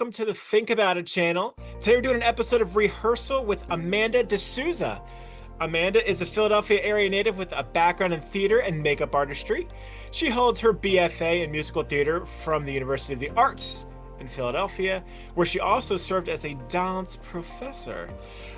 welcome to the Think About It channel. Today we're doing an episode of Rehearsal with Amanda Desouza. Amanda is a Philadelphia area native with a background in theater and makeup artistry. She holds her BFA in musical theater from the University of the Arts in Philadelphia, where she also served as a dance professor.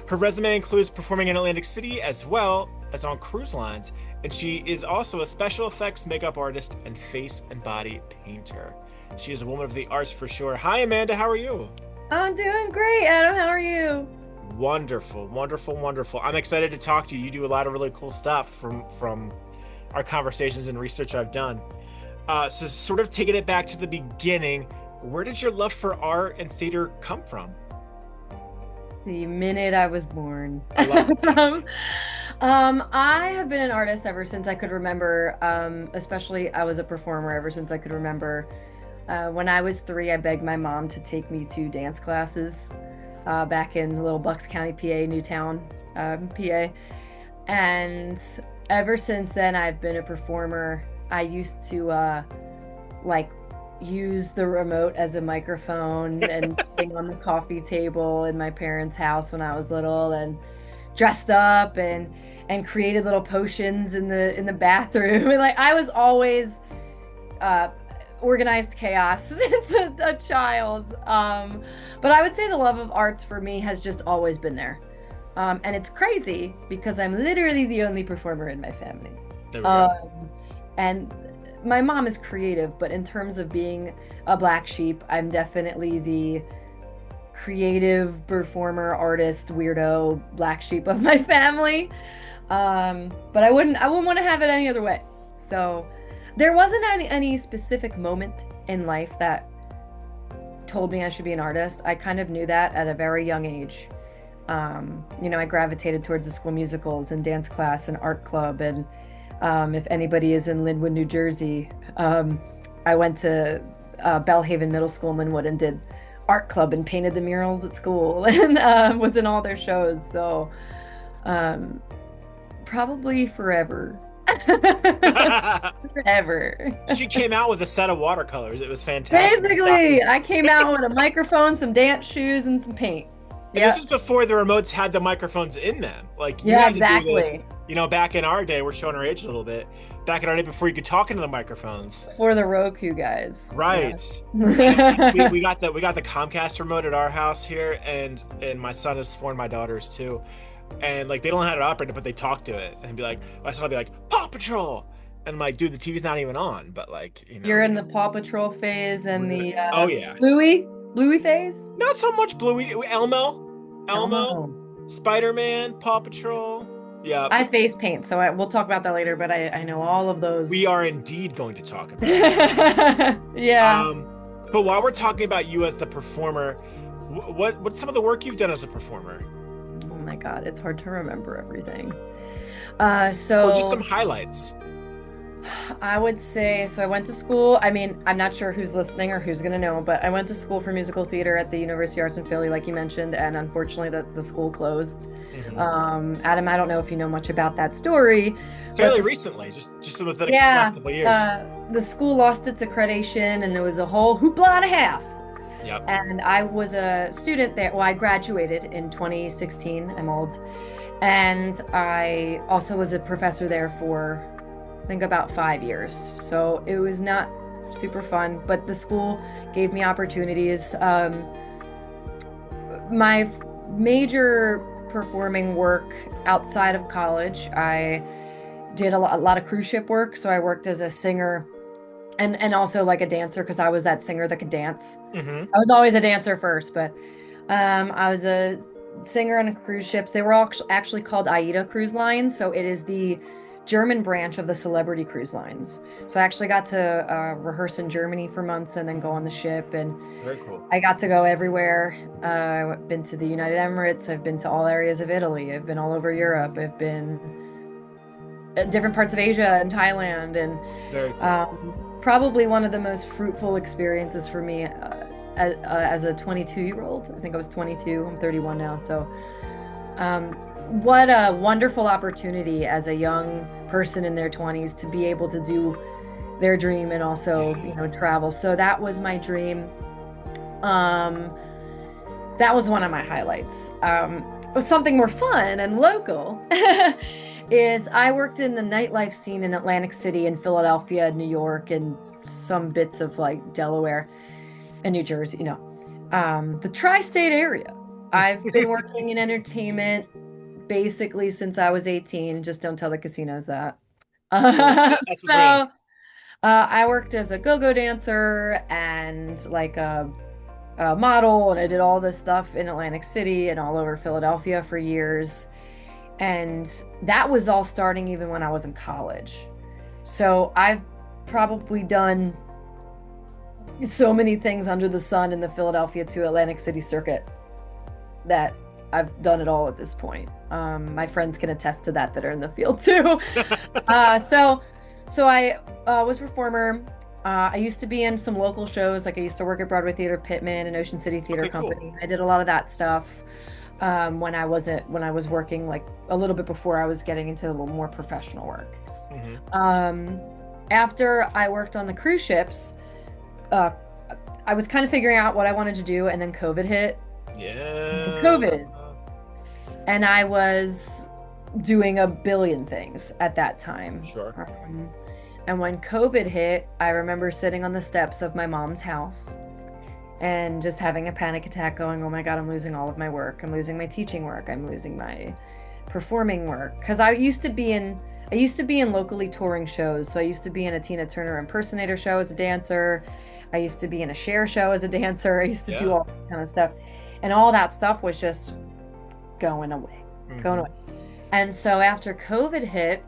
Her resume includes performing in Atlantic City as well as on cruise lines, and she is also a special effects makeup artist and face and body painter. She is a woman of the arts for sure. Hi, Amanda. How are you? I'm doing great, Adam. How are you? Wonderful, wonderful, wonderful. I'm excited to talk to you. You do a lot of really cool stuff from our conversations and research I've done. So sort of taking it back to the beginning, where did your love for art and theater come from? The minute I was born. I love it. I have been an artist ever since I could remember. Especially I was a performer ever since I could remember. When I was 3, I begged my mom to take me to dance classes back in Little Bucks County, PA, Newtown, PA. And ever since then, I've been a performer. I used to use the remote as a microphone and sing on the coffee table in my parents' house when I was little, and dressed up and created little potions in the bathroom. And I was always organized chaos since a child. But I would say the love of arts for me has just always been there. And it's crazy because I'm literally the only performer in my family. There we go. And my mom is creative, but in terms of being a black sheep, I'm definitely the creative performer, artist, weirdo, black sheep of my family. But I wouldn't want to have it any other way. So there wasn't any specific moment in life that told me I should be an artist. I kind of knew that at a very young age. I gravitated towards the school musicals and dance class and art club. And if anybody is in Linwood, New Jersey, I went to Bellhaven Middle School in Linwood and did art club and painted the murals at school and was in all their shows. So probably forever. Forever. She came out with a set of watercolors. It was fantastic. Basically, I came out with a microphone, some dance shoes, and some paint. And this was before the remotes had the microphones in them. You yeah, had to exactly. do this, back in our day, we're showing our age a little bit. Back in our day before you could talk into the microphones. For the Roku guys. Right. Yeah. we got the Comcast remote at our house here, and my son is 4 and my daughter's 2. And they don't know how to operate it, but they talk to it and be like, my son will be like, Paw Patrol. And I'm like, dude, the TV's not even on. But You're in the Paw Patrol phase and the oh yeah, Bluey phase? Not so much Bluey. Elmo, Spider-Man, Paw Patrol. Yeah. I face paint, so we'll talk about that later, but I know all of those. We are indeed going to talk about it. Yeah. But while we're talking about you as the performer, what's some of the work you've done as a performer? Oh my God, it's hard to remember everything. Or just some highlights. I would say, so I went to school. I mean, I'm not sure who's listening or who's going to know, but I went to school for musical theater at the University of Arts in Philly, like you mentioned, and unfortunately the school closed. Mm-hmm. Adam, I don't know if you know much about that story. Fairly recently, just within the last couple of years. The school lost its accreditation, and there was a whole hoopla and a half. Yep. And I was a student there. Well, I graduated in 2016. I'm old. And I also was a professor there for I think about 5 years. So it was not super fun, but the school gave me opportunities. My major performing work outside of college, I did a lot of cruise ship work. So I worked as a singer and also a dancer, because I was that singer that could dance. Mm-hmm. I was always a dancer first, but I was a singer on cruise ships. They were all actually called AIDA cruise lines. So it is the German branch of the Celebrity Cruise Lines. So I actually got to rehearse in Germany for months and then go on the ship. And very cool. I got to go everywhere. I've been to the United Emirates. I've been to all areas of Italy. I've been all over Europe. I've been at different parts of Asia and Thailand. And very cool. Probably one of the most fruitful experiences for me as a 22-year-old. I think I was 22. I'm 31 now. So what a wonderful opportunity as a young person in their 20s to be able to do their dream and also, travel. So that was my dream. Um, that was one of my highlights. But something more fun and local is I worked in the nightlife scene in Atlantic City and Philadelphia, New York, and some bits of like Delaware and New Jersey, the tri-state area. I've been working in entertainment basically since I was 18. Just don't tell the casinos that. Well, Uh, that's what's so raised. I worked as a go-go dancer and like a model, and I did all this stuff in Atlantic City and all over Philadelphia for years. And that was all starting even when I was in college. So I've probably done so many things under the sun in the Philadelphia to Atlantic City circuit that I've done it all at this point. My friends can attest to that are in the field too. So I was a performer. I used to be in some local shows. Like I used to work at Broadway Theater Pittman and Ocean City Theater Okay, cool. Company. I did a lot of that stuff when I was working like a little bit before I was getting into a little more professional work. Hmm. After I worked on the cruise ships, uh, I was kind of figuring out what I wanted to do, and then COVID hit. And Yeah. COVID, and I was doing a billion things at that time. Sure. And when COVID hit, I remember sitting on the steps of my mom's house and just having a panic attack going, oh my God, I'm losing all of my work. I'm losing my teaching work. I'm losing my performing work. Because I used to be in locally touring shows. So I used to be in a Tina Turner impersonator show as a dancer. I used to be in a Cher show as a dancer. I used to do Yeah. all this kind of stuff. And all that stuff was just going away, going Hmm. away. And so after COVID hit,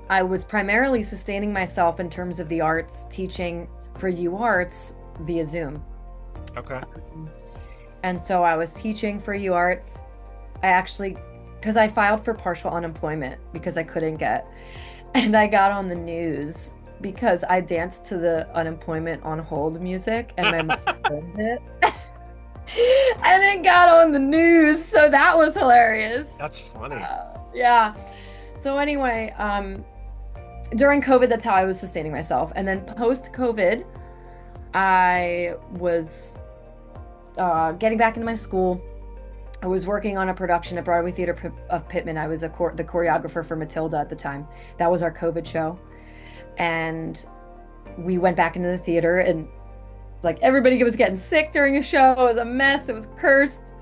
I was primarily sustaining myself in terms of the arts, teaching for UArts via Zoom. Okay. And so I was teaching for UArts. I actually, because I filed for partial unemployment because I couldn't get, and I got on the news because I danced to the unemployment on hold music and my mom filmed it. And it got on the news. So that was hilarious. That's funny. Yeah. So anyway, during COVID, that's how I was sustaining myself. And then post COVID, I was getting back into my school. I was working on a production at Broadway Theater of Pittman. I was the choreographer for Matilda at the time. That was our COVID show. And we went back into the theater, and like everybody was getting sick during a show. It was a mess. It was cursed.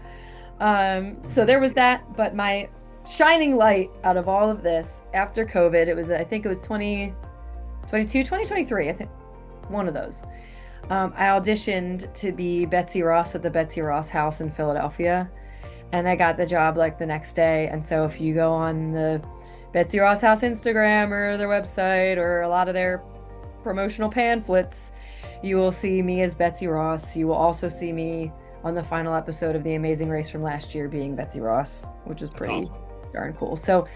So there was that. But my shining light out of all of this after COVID, I think it was 2022, 2023, I think one of those. I auditioned to be Betsy Ross at the Betsy Ross house in Philadelphia, and I got the job like the next day. And so if you go on the Betsy Ross house Instagram or their website or a lot of their promotional pamphlets, you will see me as Betsy Ross. You will also see me on the final episode of The Amazing Race from last year being Betsy Ross, which is pretty awesome. darn cool. So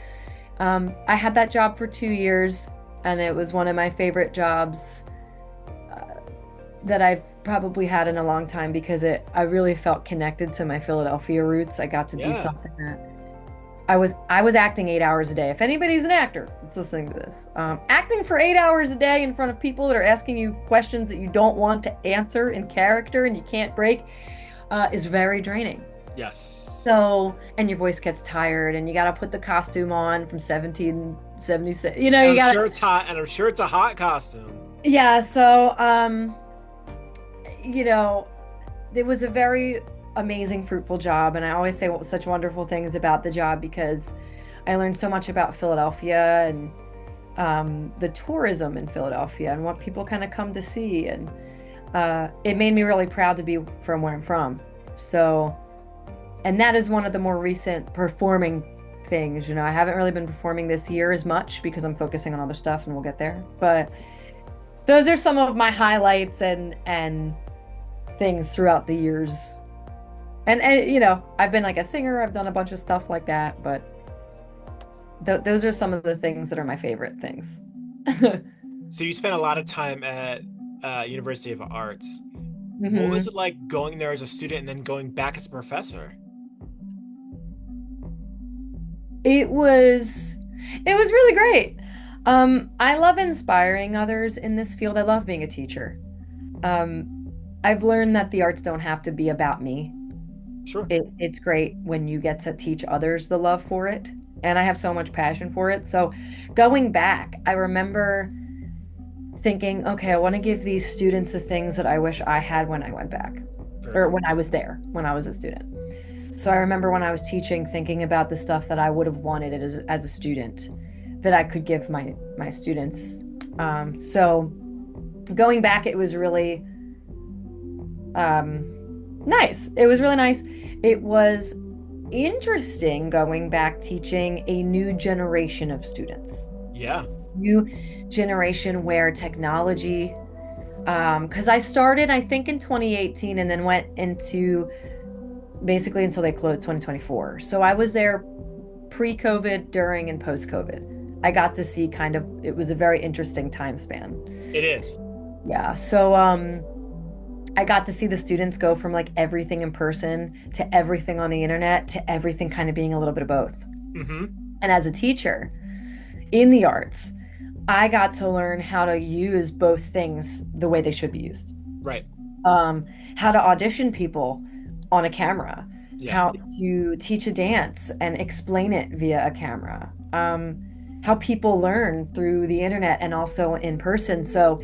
I had that job for 2 years, and it was one of my favorite jobs that I've probably had in a long time because I really felt connected to my Philadelphia roots. I got to do Yeah. something that I was acting 8 hours a day. If anybody's an actor that's listening to this, acting for 8 hours a day in front of people that are asking you questions that you don't want to answer in character and you can't break is very draining. Yes. So, and your voice gets tired, and you got to put the costume on from 1776. You know, And you I'm got sure it's hot, and I'm sure it's a hot costume. yeah. So, you know, it was a very amazing, fruitful job, and I always say such wonderful things about the job because I learned so much about Philadelphia and the tourism in Philadelphia and what people kind of come to see, and it made me really proud to be from where I'm from. So, and that is one of the more recent performing things. You know, I haven't really been performing this year as much because I'm focusing on other stuff, and we'll get there. But those are some of my highlights and things throughout the years. And you know, I've been like a singer. I've done a bunch of stuff like that, but those are some of the things that are my favorite things. So you spent a lot of time at University of Arts. What was Hmm. it like going there as a student and then going back as a professor? It was really great. I love inspiring others in this field. I love being a teacher. Um, I've learned that the arts don't have to be about me. Sure. It's great when you get to teach others the love for it. And I have so much passion for it. So going back, I remember thinking, okay, I want to give these students the things that I wish I had when I went back Very or cool. when I was there, when I was a student. So I remember when I was teaching, thinking about the stuff that I would have wanted as a student that I could give my students. So going back, it was really nice. It was really nice. It was interesting going back teaching a new generation of students. Yeah. New generation where technology, because I started, I think, in 2018 and then went into basically until they closed 2024. So I was there pre-COVID, during, and post-COVID. I got to see kind of, it was a very interesting time span. It is. Yeah. So I got to see the students go from like everything in person to everything on the internet to everything kind of being a little bit of both. Mm-hmm. And as a teacher in the arts, I got to learn how to use both things the way they should be used. Right. How to audition people on a camera, Yeah. how to teach a dance and explain it via a camera, how people learn through the internet and also in person. So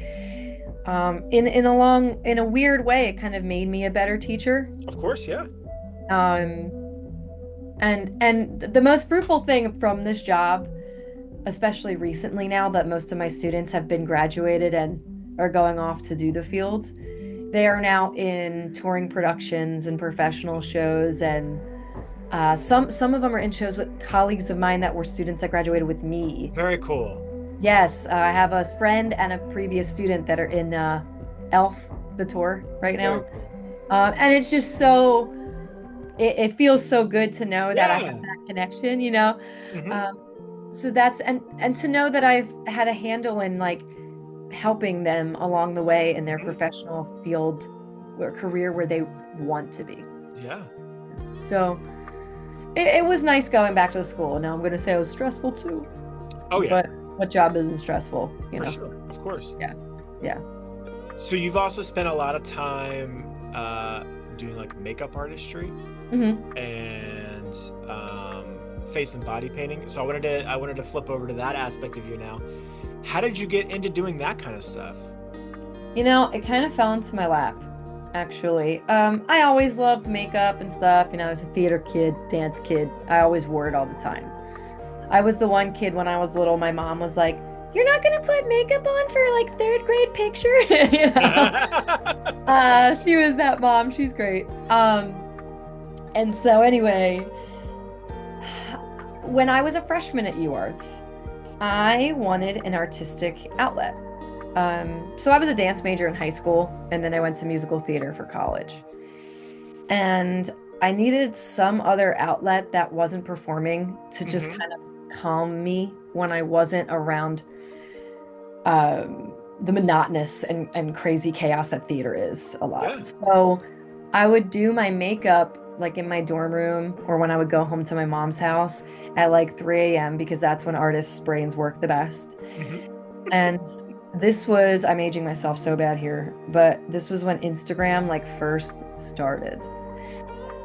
in a weird way, it kind of made me a better teacher. Of course. Yeah. Um, and the most fruitful thing from this job, especially recently now that most of my students have been graduated and are going off to do the fields, they are now in touring productions and professional shows, and some of them are in shows with colleagues of mine that were students that graduated with me. Very cool. Yes, I have a friend and a previous student that are in Elf, the tour right now. Very cool. And it's just so, it feels so good to know that I Yeah. have that connection, you know? Mm-hmm. Um, so that's, and to know that I've had a handle in like helping them along the way in their professional field or career where they want to be. Yeah. So it was nice going back to the school. Now I'm going to say it was stressful too. Oh yeah. But what job isn't stressful, you For know? sure. Of course. Yeah. Yeah. So you've also spent a lot of time doing like makeup artistry Hmm. and face and body painting. So I wanted to flip over to that aspect of you now. How did you get into doing that kind of stuff? You know, it kind of fell into my lap, actually. I always loved makeup and stuff. You know, I was a theater kid, dance kid. I always wore it all the time. I was the one kid when I was little, my mom was like, "You're not gonna put makeup on for like third grade picture?" You know? She was that mom. She's great. And so anyway, when I was a freshman at UArts, I wanted an artistic outlet. So I was a dance major in high school, and then I went to musical theater for college. And I needed some other outlet that wasn't performing to just Mhm. kind of calm me when I wasn't around the monotonous and crazy chaos that theater is a Yeah. lot. So I would do my makeup like in my dorm room or when I would go home to my mom's house at like 3 a.m. because that's when artists' brains work the best. Mhm. And this was, I'm aging myself so bad here, but this was when Instagram like first started.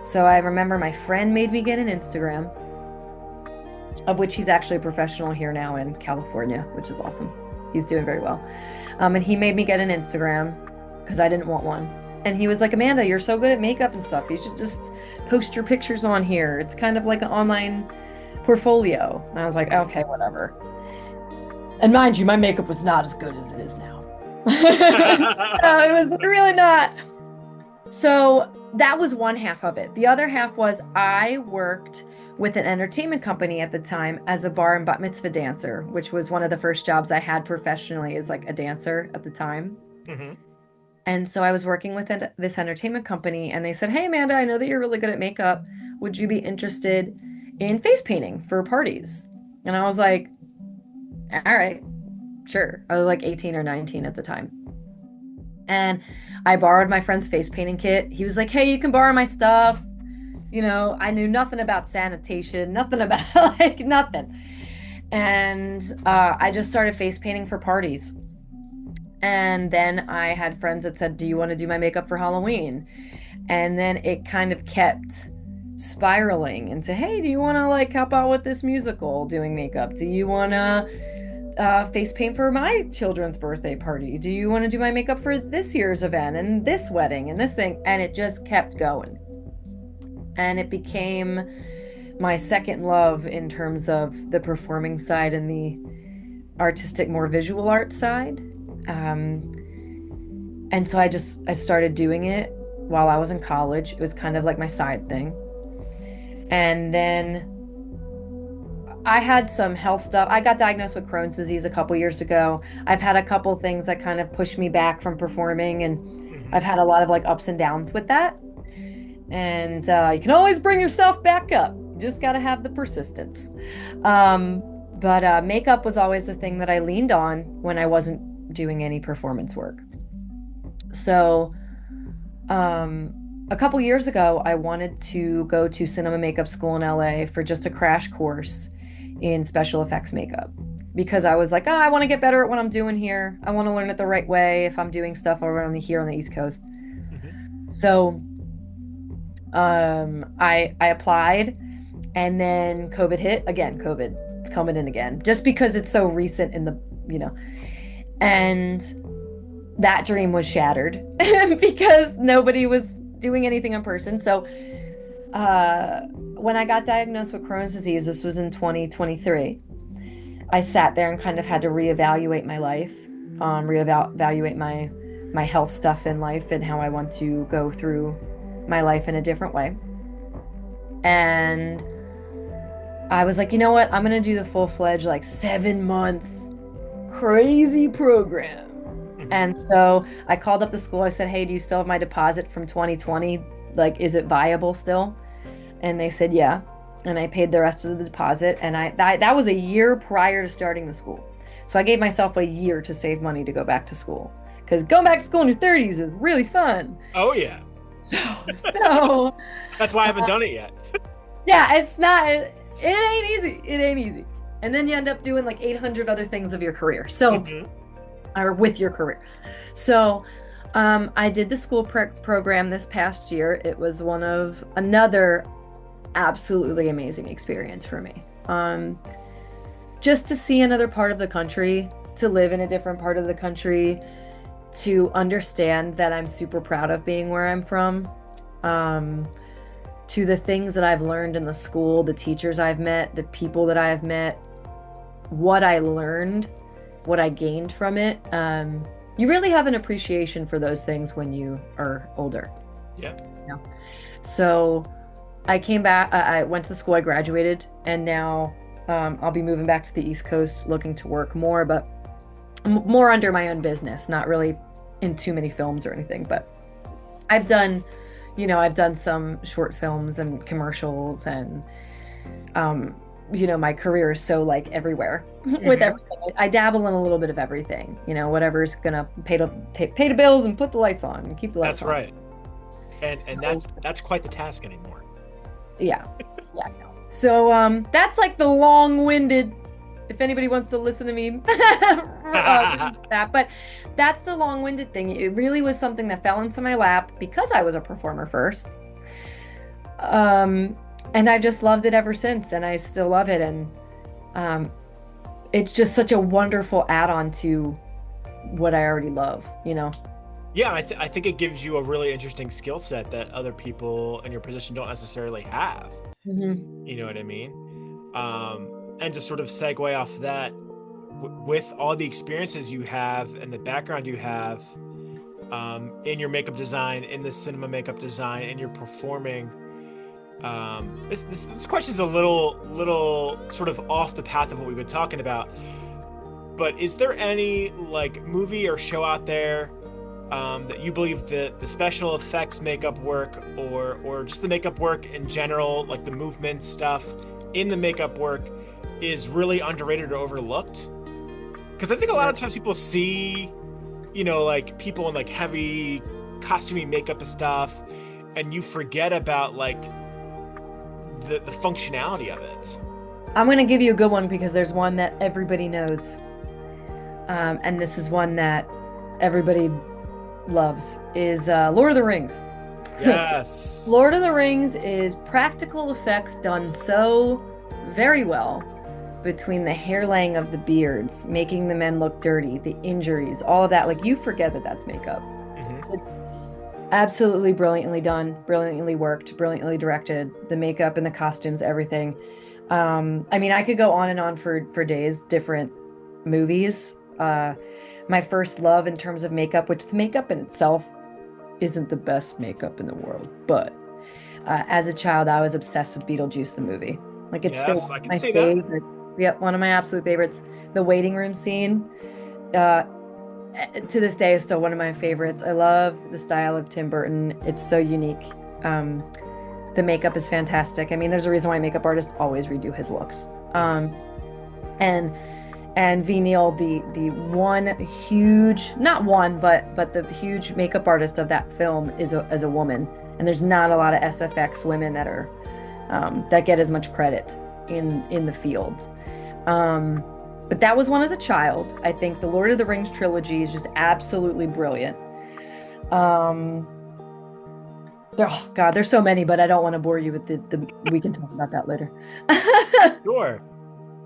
So I remember my friend made me get an Instagram, of which he's actually a professional here now in California, which is awesome. He's doing very well. And he made me get an Instagram because I didn't want one. And he was like, "Amanda, you're so good at makeup and stuff. You should just post your pictures on here. It's kind of like an online portfolio." And I was like, "Okay, whatever." And mind you, my makeup was not as good as it is now. No, it was really not. So that was one half of it. The other half was I worked with an entertainment company at the time as a bar and bat mitzvah dancer, which was one of the first jobs I had professionally as like a dancer at the time. Mhm. And so I was working with this entertainment company, and they said, "Hey, Amanda, I know that you're really good at makeup. Would you be interested in face painting for parties?" And I was like, "All right, sure." I was like 18 or 19 at the time. And I borrowed my friend's face painting kit. He was like, "Hey, you can borrow my stuff." You know, I knew nothing about sanitation, nothing about like nothing. And I just started face painting for parties. And then I had friends that said, "Do you want to do my makeup for Halloween?" And then it kind of kept spiraling into, "Hey, do you want to like help out with this musical doing makeup? Do you want to face paint for my children's birthday party? Do you want to do my makeup for this year's event and this wedding and this thing?" And it just kept going. And it became my second love in terms of the performing side and the artistic, more visual art side. And so I started doing it while I was in college. It was kind of like my side thing. And then I had some health stuff. I got diagnosed with Crohn's disease a couple years ago. I've had a couple things that kind of pushed me back from performing, and I've had a lot of like ups and downs with that. And you can always bring yourself back up. You just got to have the persistence. But makeup was always the thing that I leaned on when I wasn't doing any performance work. So a couple years ago, I wanted to go to cinema makeup school in LA for just a crash course in special effects makeup, because I was like, I want to get better at what I'm doing here. I want to learn it the right way if I'm doing stuff over here on the East Coast. So I applied, and then COVID hit again. COVID, it's coming in again, just because it's so recent in the, and that dream was shattered because nobody was doing anything in person. So when I got diagnosed with Crohn's disease, this was in 2023, I sat there and kind of had to reevaluate my life, reevaluate my health stuff in life and how I want to go through my life in a different way. And I was like, you know what? I'm going to do the full-fledged, like 7-month crazy program. And so I called up the school. I said, "Hey, do you still have my deposit from 2020? Like, is it viable still?" And they said, "Yeah." And I paid the rest of the deposit. And that was a year prior to starting the school. So I gave myself a year to save money to go back to school, because going back to school in your 30s is really fun. Oh, yeah. So That's why I haven't done it yet. Yeah, it's not, it ain't easy. It ain't easy. And then you end up doing like 800 other things of your career. So or with your career. So I did the school program this past year. It was another absolutely amazing experience for me. Just to see another part of the country, to live in a different part of the country, to understand that I'm super proud of being where I'm from, to the things that I've learned in the school, the teachers I've met, the people that I've met, what I learned, what I gained from it. You really have an appreciation for those things when you are older. Yeah. So I came back, I went to the school, I graduated, and now I'll be moving back to the East Coast looking to work more, but more under my own business, not really in too many films or anything. But I've done some short films and commercials, and my career is so like everywhere with everything. I dabble in a little bit of everything, whatever's gonna pay the bills and put the lights on and keep the lights on. That's right. And that's quite the task anymore. Yeah. Yeah. So that's like the long-winded, if anybody wants to listen to me, but that's the long-winded thing. It really was something that fell into my lap because I was a performer first. And I've just loved it ever since, and I still love it. And it's just such a wonderful add-on to what I already love, Yeah, I think it gives you a really interesting skill set that other people in your position don't necessarily have. You know what I mean? And to sort of segue off that, with all the experiences you have and the background you have in your makeup design, in the cinema makeup design, and your performing, this question's a little sort of off the path of what we've been talking about. But is there any like movie or show out there that you believe that the special effects makeup work, or just the makeup work in general, like the movement stuff in the makeup work, is really underrated or overlooked? Because I think a lot of times people see, like people in like heavy costuming makeup and stuff, and you forget about like the functionality of it. I'm going to give you a good one because there's one that everybody knows. And this is one that everybody loves is Lord of the Rings. Yes. Lord of the Rings is practical effects done so very well between the hair laying of the beards, making the men look dirty, the injuries, all of that. Like you forget that that's makeup. Hmm. It's absolutely brilliantly done, brilliantly worked, brilliantly directed. The makeup and the costumes, everything. I mean, I could go on and on for days, different movies. My first love in terms of makeup, which the makeup in itself isn't the best makeup in the world, but as a child, I was obsessed with Beetlejuice the movie. Like it's still Yes, one I of can my see that. favorites. Yeah, one of my absolute favorites. The waiting room scene, uh, to this day, is still one of my favorites. I love the style of Tim Burton. It's so unique. Um, the makeup is fantastic. I mean, there's a reason why makeup artists always redo his looks. And V Neil, the one huge, not one, but the huge makeup artist of that film is a woman, and there's not a lot of SFX women that are that get as much credit in the field. Um, but that was one as a child. I think the Lord of the Rings trilogy is just absolutely brilliant. Um, oh God, there's so many, but I don't want to bore you with the. We can talk about that later. Sure.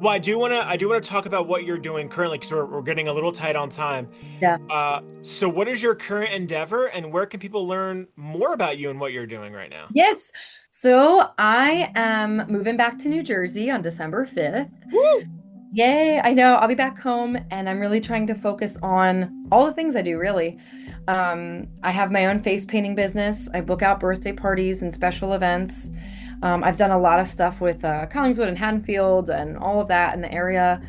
Well, I do wanna talk about what you're doing currently because we're getting a little tight on time. Yeah. So what is your current endeavor and where can people learn more about you and what you're doing right now? Yes. So I am moving back to New Jersey on December 5th. Woo! Yay, I know. I'll be back home and I'm really trying to focus on all the things I do, really. I have my own face painting business. I book out birthday parties and special events. I've done a lot of stuff with Collingswood and Haddonfield and all of that in the area,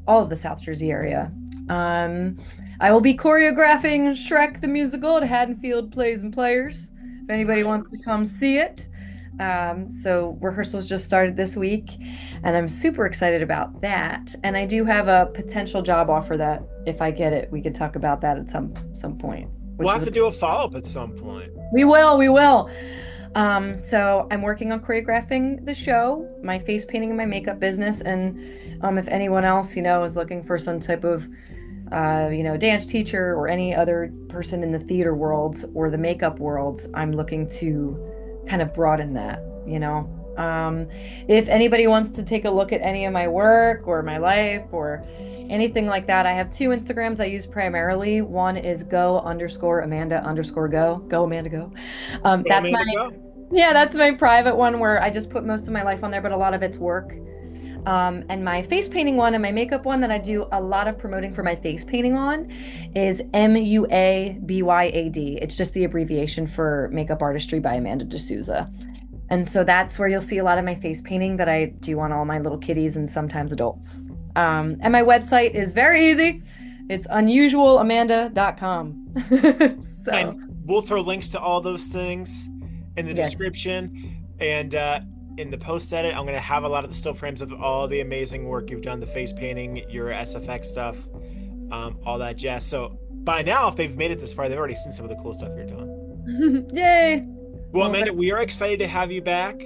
all of the South Jersey area. Um, I will be choreographing Shrek the musical at Haddonfield Plays and Players if anybody wants to come Nice. see it. So rehearsals just started this week, and I'm super excited about that. And I do have a potential job offer that if I get it, we could talk about that at some point, We'll which have is to do a follow-up at some point. we will. So I'm working on choreographing the show, my face painting and my makeup business, and if anyone else, is looking for some type of dance teacher or any other person in the theater world or the makeup world, I'm looking to kind of broaden that. If anybody wants to take a look at any of my work or my life or anything like that, I have two Instagrams I use primarily. One is go_Amanda_go Amanda go. Go, That's Amanda, go. that's my private one where I just put most of my life on there, but a lot of it's work. And my face painting one and my makeup one that I do a lot of promoting for my face painting on is MUABYAD. It's just the abbreviation for Makeup Artistry by Amanda Desouza. And so that's where you'll see a lot of my face painting that I do on all my little kitties and sometimes adults. And my website is very easy. It's unusualamanda.com. So, And we'll throw links to all those things in the yes. description. And in the post edit, I'm going to have a lot of the still frames of all the amazing work you've done, the face painting, your SFX stuff, all that jazz. So by now, if they've made it this far, they've already seen some of the cool stuff you're doing. Yay. Well, Well, Amanda, we are excited to have you back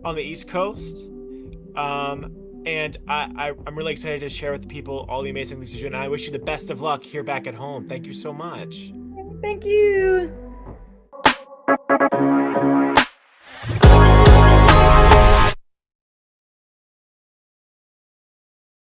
on the East Coast. And I'm really excited to share with people all the amazing things you're doing. And I wish you the best of luck here back at home. Thank you so much. thank you.